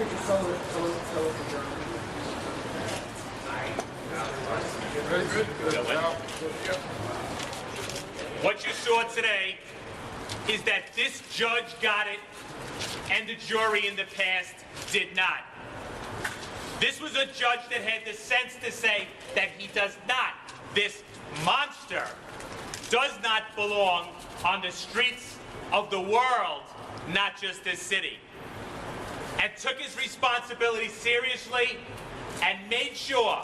What you saw today is that this judge got it and the jury in the past did not. This was a judge that had the sense to say that he does not, this monster, does not belong on the streets of the world, not just this city. And took his responsibility seriously and made sure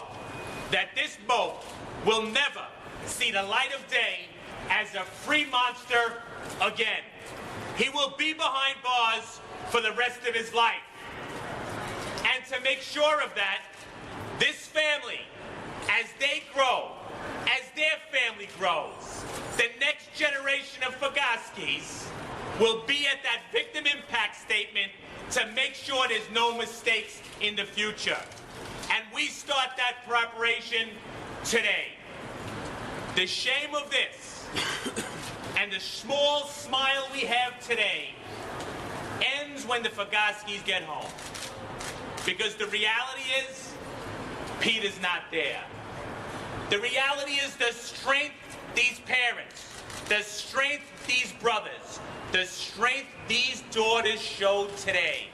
that this moat will never see the light of day as a free monster again. He will be behind bars for the rest of his life. And to make sure of that, this family, as they grow, as their family grows, the next generation of Figoskis will be at that victim impact statement to make sure there's no mistakes in the future. And we start that preparation today. The shame of this and the small smile we have today ends when the Figoskis get home. Because the reality is, Peter's not there. The reality is the strength these parents, the strength these brothers, the strength these daughters showed today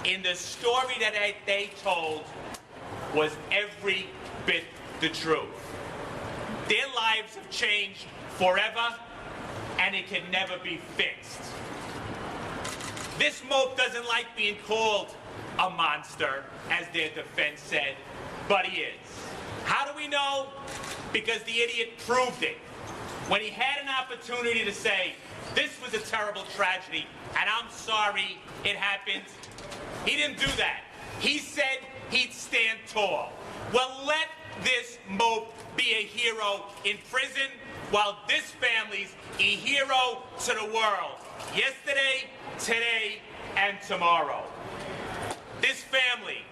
in the story that they told was every bit the truth. Their lives have changed forever, and it can never be fixed. This mope doesn't like being called a monster, as their defense said, but he is. How do we know? Because the idiot proved it. When he had an opportunity to say, this was a terrible tragedy, and I'm sorry it happened, he didn't do that. He said he'd stand tall. Well, let this mope be a hero in prison, while this family's a hero to the world. Yesterday, today, and tomorrow. This family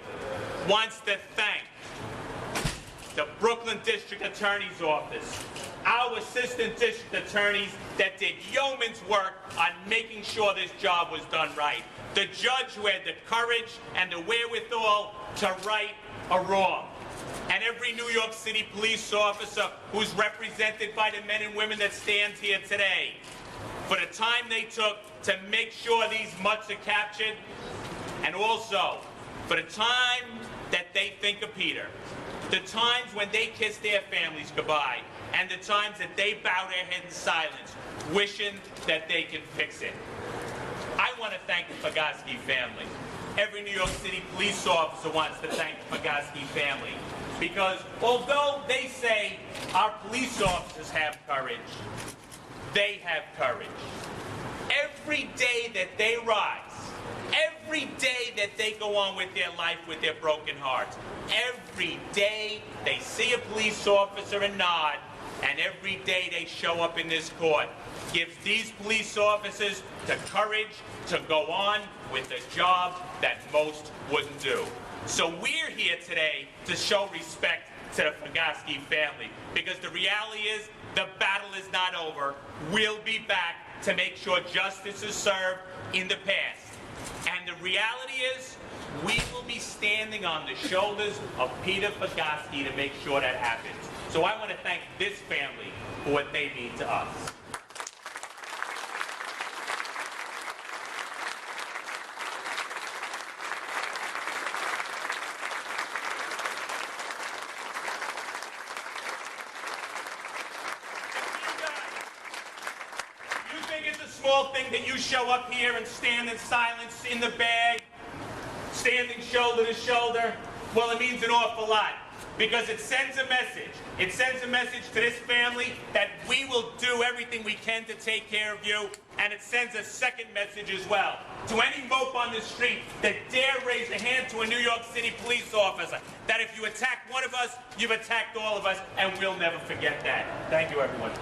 wants to thank the Brooklyn District Attorney's Office, our assistant district attorneys that did yeoman's work on making sure this job was done right. The judge who had the courage and the wherewithal to right a wrong. And every New York City police officer who's represented by the men and women that stands here today, for the time they took to make sure these mutts are captured, and also for the time that they think of Peter, the times when they kiss their families goodbye, and the times that they bow their head in silence, wishing that they can fix it. I want to thank the Figoski family. Every New York City police officer wants to thank the Figoski family, because although they say our police officers have courage, they have courage. Every day that they rise, every day that they go on with their life with their broken hearts, every day they see a police officer and nod, and every day they show up in this court, gives these police officers the courage to go on with the job that most wouldn't do. So we're here today to show respect to the Figoski family, because the reality is the battle is not over. We'll be back to make sure justice is served in the past. And the reality is, we will be standing on the shoulders of Peter Figoski to make sure that happens. So I want to thank this family for what they mean to us. Small thing that you show up here and stand in silence in the bag, standing shoulder to shoulder, well, it means an awful lot, because it sends a message. It sends a message to this family that we will do everything we can to take care of you, and it sends a second message as well to any mope on the street that dare raise a hand to a New York City police officer, that if you attack one of us, you've attacked all of us, and we'll never forget that. Thank you, everyone.